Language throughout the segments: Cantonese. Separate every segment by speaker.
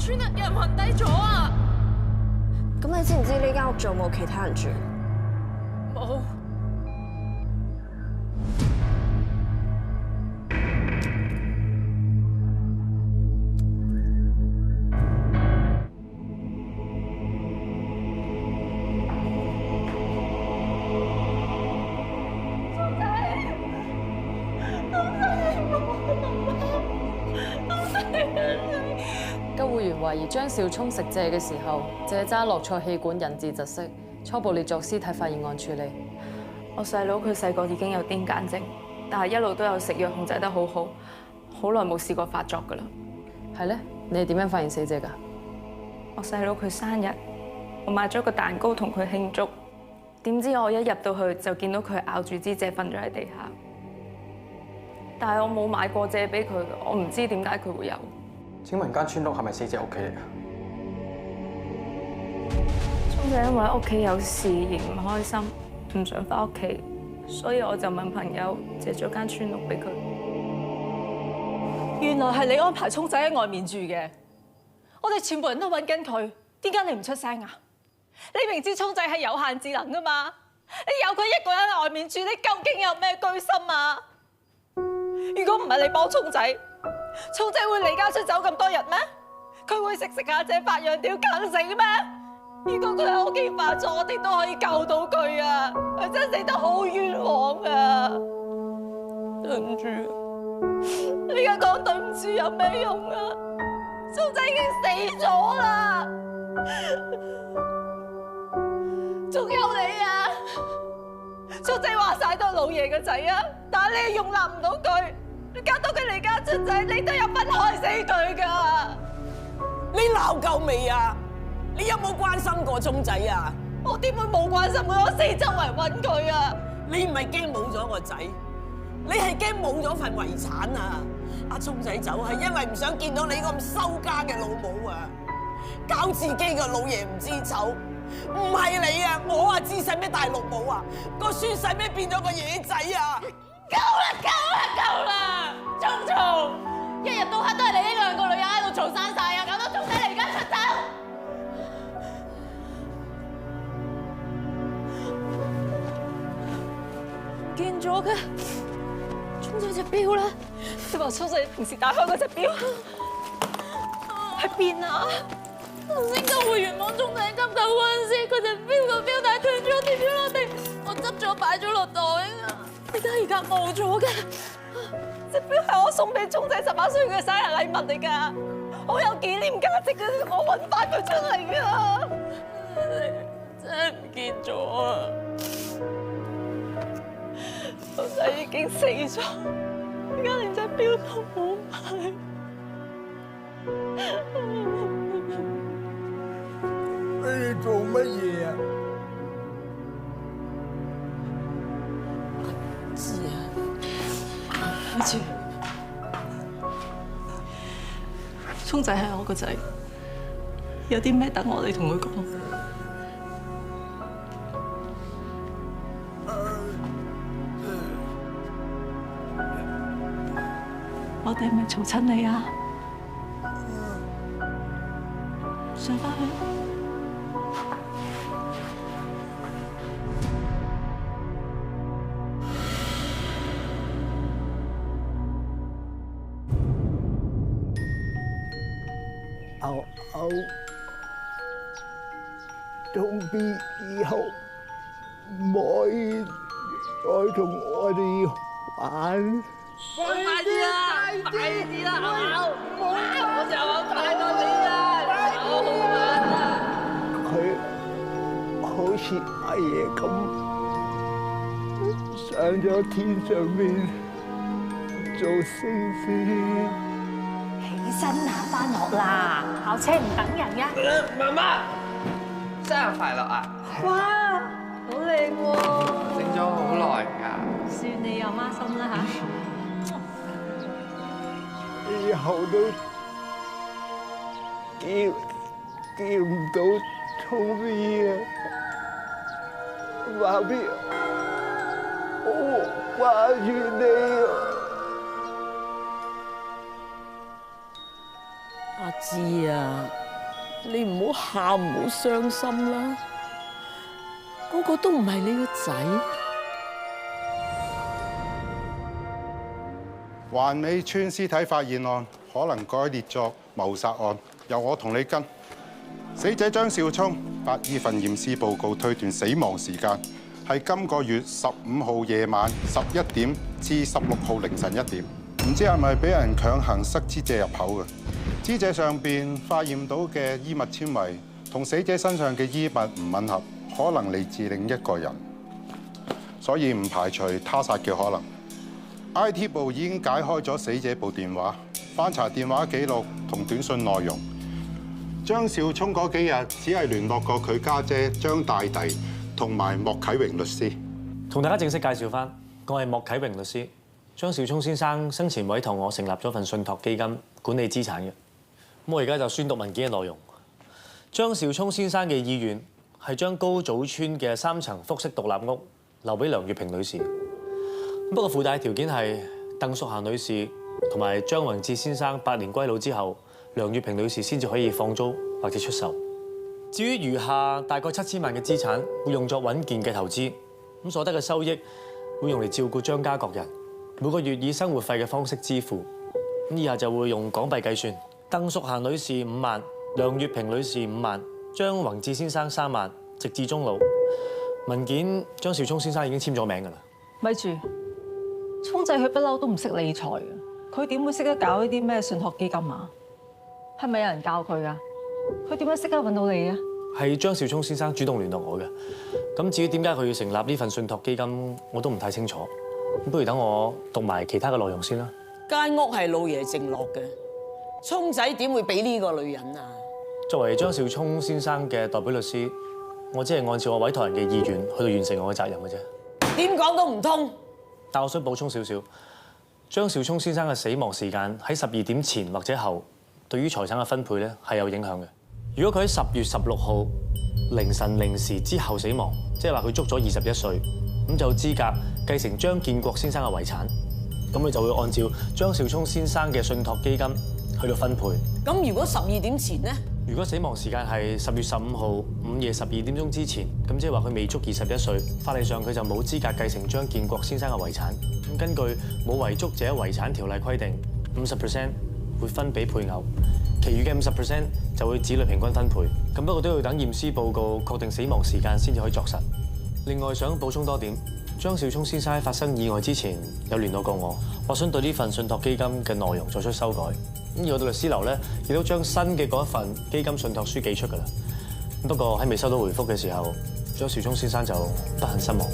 Speaker 1: 村有人暈低咗啊！
Speaker 2: 咁你知唔知呢間屋仲有冇其他人住？
Speaker 1: 冇。
Speaker 3: 救護員懷疑張少聰食蔗嘅時候，蔗渣落錯氣管，引致窒息。初步列作屍體發現案處理。
Speaker 4: 我細佬佢細個已經有癲癇症，但係一路都有食藥控制得好好，好耐冇試過發作㗎啦。
Speaker 3: 係咧，你係點樣發現死者㗎？
Speaker 4: 我細佬佢生日，我買咗個蛋糕同佢慶祝，點知我一入到去就見到佢咬住支蔗瞓咗喺地下。但係我冇買過蔗俾佢，我唔知點解佢會有。
Speaker 5: 請問間村屋係咪死者屋企嚟㗎？
Speaker 4: 聰仔因為屋企有事而唔開心，唔想翻屋企，所以我就問朋友借咗間村屋俾佢。
Speaker 1: 原來係你安排聰仔喺外面住嘅，我哋全部人都揾緊佢，點解你唔出聲啊？你明知聰仔係有限智能㗎嘛？你有佢一個人喺外面住，你究竟有咩居心啊？如果唔係你幫聰仔，聰仔會離家出走咁多日咩？佢會食下蔗發羊吊更死咩？如果佢喺屋企發作，我哋都可以救到佢啊！佢真係死得好冤枉啊！對唔住，你而家講對唔住有咩用啊？聰仔已經死咗啦，仲有你啊！聰仔話晒都係老爺嘅仔啊，但係你容納唔到佢。你搞到佢離家出走，你都有份害死佢㗎！
Speaker 6: 你鬧夠未啊？你有冇關心過聰仔啊？
Speaker 1: 我點會冇關心佢？我四周圍揾佢啊！
Speaker 6: 你唔係驚冇咗個仔，你係驚冇咗份遺產啊！阿聰仔走係因為唔想見到你咁收家嘅老母啊！搞自己個老爺唔知醜，唔係你啊！我啊知使咩大陸母啊？個孫使咩變咗個野仔啊！
Speaker 1: 夠啦！夠啦！夠啦！聰聰，一日到黑都係你呢兩個女人喺度嘈生晒啊！搞到聰仔離家出走。見咗嘅，聰仔隻錶咧？你話聰仔平時戴開嗰隻錶喺邊啊？頭先救護員望聰仔急救嗰陣時，佢隻錶個錶帶斷咗，跌咗落地，我執咗擺咗落袋啊！點解而家冇咗嘅？隻錶係我送俾聰仔18歲嘅生日禮物嚟㗎，好有紀念價值嘅，我揾翻佢出嚟㗎。真係唔見咗啊！聰仔已經死咗，而家連隻錶都冇埋。
Speaker 7: 你哋做乜嘢啊？
Speaker 1: 知啊，我知。聰仔係我個仔，有啲咩等我哋同佢講。我哋係咪嘈親你啊？上返去。
Speaker 7: 牛，總之以後唔可以再同我哋玩。
Speaker 6: 快啲啦！快啲啦，牛！我就有快過你啦！好玩啊！
Speaker 7: 佢好似阿爺咁上咗天上面做星星。
Speaker 8: 起身啦，翻學啦，校車唔等人㗎。
Speaker 9: 媽媽，生日快樂啊！
Speaker 1: 哇，好靚喎！
Speaker 9: 整咗好耐㗎。
Speaker 8: 算你有媽心啦嚇。
Speaker 7: 以後都見唔到聰咪啊！媽咪，我掛住你啊！
Speaker 6: 阿芝啊，你唔好喊，唔好傷心啦。嗰個都唔係你個仔。
Speaker 10: 環美村屍體發現案可能改列作謀殺案，由我同你跟。死者張少聰，法醫份驗屍報告推斷死亡時間係今個月15號夜晚11點至16號凌晨1點。唔知係咪俾人強行塞肢借入口嘅？肢借上邊發現到嘅衣物纖維同死者身上嘅衣物唔吻合，可能嚟自另一個人，所以唔排除他殺嘅可能。IT 部已經解開咗死者部電話，翻查電話記錄同短信內容。張少聰嗰幾日只係聯絡過佢家姐張大弟同埋莫啟榮律師。
Speaker 11: 同大家正式介紹翻，我係莫啟榮律師。張少聰先生生前委託我成立咗份信託基金管理資產嘅。咁我而家就宣讀文件嘅內容。張少聰先生嘅意願係將高祖村嘅3層複式獨立屋留俾梁月平女士。不過附帶條件係鄧淑嫻女士同埋張宏志先生8年歸老之後，梁月平女士先至可以放租或者出售。至於餘下大概7000萬嘅資產，會用作穩健嘅投資，咁所得嘅收益會用嚟照顧張家各人，每個月以生活費嘅方式支付。咁以下就會用港幣計算：鄧淑嫻女士5萬，梁月平女士5萬，張宏志先生3萬，直至終老。文件張少聰先生已經簽咗名㗎啦。
Speaker 1: 咪住，聰仔佢不嬲都唔識理財嘅，佢點會識得搞呢啲咩信託基金啊？係咪有人教佢㗎？佢點樣識得揾到你嘅？
Speaker 11: 係張少聰先生主動聯絡我嘅。咁至於點解佢要成立呢份信託基金，我都唔太清楚。不如等我讀埋其他嘅內容先啦。
Speaker 6: 間屋係老爺剩落嘅，聰仔點會俾呢個女人啊？
Speaker 11: 作為張少聰先生嘅代表律師，我只係按照我委託人嘅意願去到完成我嘅責任嘅啫。
Speaker 6: 點講都唔通。
Speaker 11: 但我想補充少少，張少聰先生嘅死亡時間喺12點前或者後，對於財產嘅分配咧係有影響嘅。如果佢喺10月16號凌晨0時之後死亡，即係話佢足咗21歲，咁就有資格繼承張建國先生嘅遺產。咁你就會按照張少聰先生嘅信託基金去到分配。
Speaker 6: 咁如果12點前呢？
Speaker 11: 如果死亡時間係10月15號午夜12點鐘之前，咁即係話佢未足21歲，法例上佢就冇資格繼承張建國先生嘅遺產。咁根據冇遺囑者遺產條例規定，50% 會分俾配偶，其餘嘅50% 就會子女平均分配。咁不過都要等驗屍報告確定死亡時間先至可以作實。另外想補充多點，張少聰先生喺發生意外之前有聯絡過我，我想對呢份信託基金嘅內容作出修改。咁而我哋律師樓咧亦都將新嘅嗰一份基金信託書寄出㗎啦。不過喺未收到回覆嘅時候，張少聰先生就不幸身亡。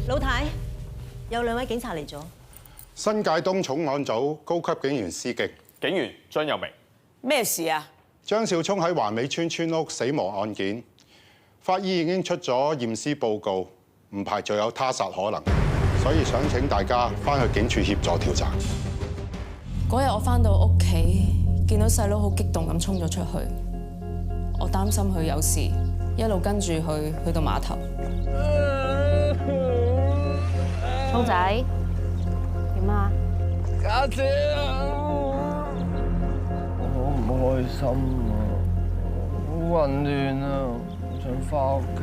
Speaker 12: 老太，有2位警察嚟咗。
Speaker 10: 新界東重案組高級警員司警，
Speaker 13: 警員張佑明。
Speaker 6: 咩事啊？
Speaker 10: 張少聰喺環美村村屋死亡案件，法醫已經出咗驗屍報告，唔排除有他殺可能，所以想請大家翻去警署協助調查。
Speaker 4: 嗰日我翻到屋企，見到細佬好激動咁衝咗出去，我擔心佢有事，一路跟住佢去到碼頭。
Speaker 2: 聰仔，點啊？
Speaker 7: 家姐啊，
Speaker 14: 我唔開心啊，好混亂啊，唔想翻屋企。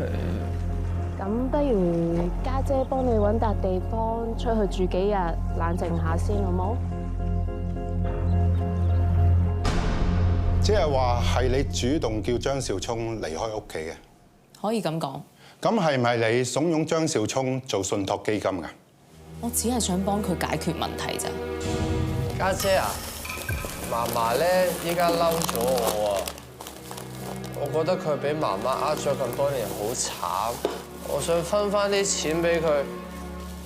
Speaker 2: 咁不如家姐幫你揾笪地方出去住幾日，冷靜下先，好冇？
Speaker 10: 即係話係你主動叫張少聰離開屋企嘅，
Speaker 4: 可以咁講。
Speaker 10: 咁係咪你慫恿張少聰做信託基金㗎？
Speaker 4: 我只係想幫佢解決問題咋。
Speaker 14: 家姐啊，嫲嫲咧依家嬲咗我啊，我覺得佢俾媽媽呃咗咁多年，好慘。我想分翻啲錢俾佢，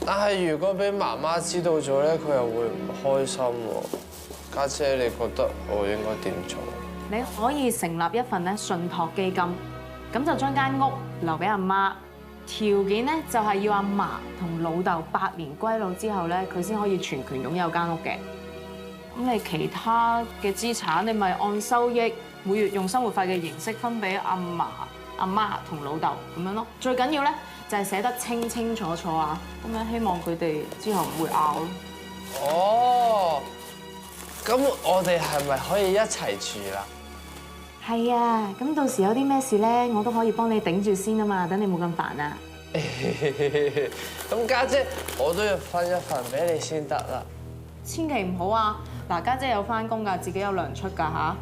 Speaker 14: 但係如果俾媽媽知道咗咧，佢又會唔開心喎。家姐，你覺得我應該點做？
Speaker 4: 你可以成立一份咧信託基金，咁就將間屋留俾阿媽，條件咧就係要阿嫲同老豆8年歸老之後咧，佢先可以全權擁有間屋嘅。咁你其他嘅資產，你咪按收益每月用生活費嘅形式分俾阿嫲、阿媽同老豆咁樣咯。最緊要咧就係寫得清清楚楚啊，咁樣希望佢哋之後唔會拗咯。
Speaker 14: 哦。咁我哋係咪可以一齊住啦？
Speaker 2: 係啊，咁到時有啲咩事咧，我都可以幫你頂住先啊嘛，等你冇咁煩啊。
Speaker 14: 咁家姐，我都要分一份俾你先得啦。
Speaker 2: 千祈唔好啊！嗱，家姐有翻工㗎，自己有糧出㗎嚇。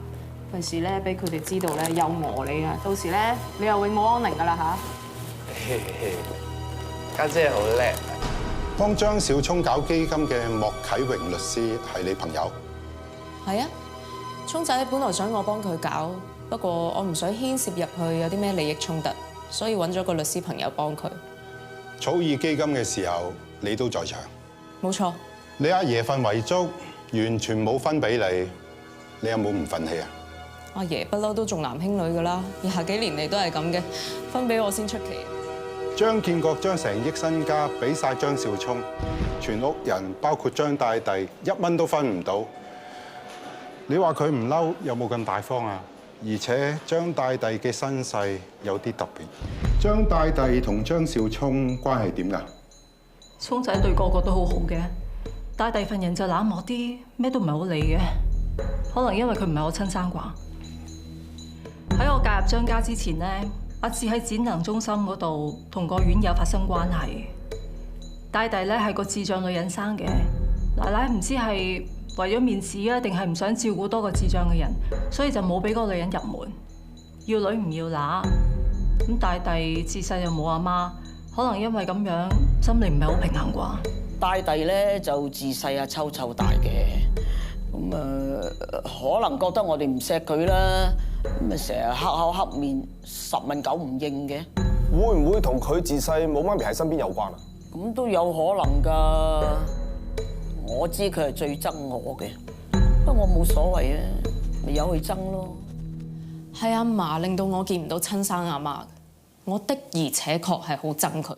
Speaker 2: 費事咧俾佢哋知道咧有餓你啊，到時咧你又永冇安寧㗎啦嚇。
Speaker 14: 家姐好叻。
Speaker 10: 幫張小聰搞基金嘅莫啟榮律師係你朋友？
Speaker 3: 係啊，聰仔本來想我幫佢搞，不過我唔想牽涉入去有啲咩利益衝突，所以揾咗個律師朋友幫佢。
Speaker 10: 草擬基金嘅時候，你都在場。
Speaker 3: 冇錯。
Speaker 10: 你阿爺份遺囑完全冇分俾你，你有冇唔憤氣啊？
Speaker 3: 阿爺不嬲都重男輕女㗎啦，20幾年嚟都係咁嘅，分俾我先出奇。
Speaker 10: 張建國將成億身家俾晒張少聰，全屋人包括張大弟1蚊都分唔到。你話佢唔嬲，有冇咁大方啊？而且張大弟嘅身世有啲特別。張大弟同張少聰關係點㗎？
Speaker 1: 聰仔對個個都好好嘅，大弟份人就冷漠啲，咩都唔係好理嘅。可能因為佢唔係我親生啩。喺我介入張家之前呢，阿志喺展能中心嗰度同個院友發生關係。大弟咧係個智障女人生嘅，奶奶唔知係為咗面子啊，定係唔想照顧多個智障嘅人，所以就冇俾嗰個女人入門。要女唔要乸，咁大弟自細又冇阿媽，可能因為咁樣心理唔係好平衡啩。
Speaker 6: 大弟咧就自細阿秋湊大嘅，咁可能覺得我哋唔錫佢啦，咁成日黑口黑面，10問9唔應嘅。
Speaker 13: 會唔會同佢自細冇媽咪喺身邊有關啊？
Speaker 6: 咁都有可能㗎。我知佢係最憎我嘅，不過我冇所謂啊，咪由佢憎咯。
Speaker 3: 係阿嫲令到我見唔到親生阿媽，我的而且確係好憎佢。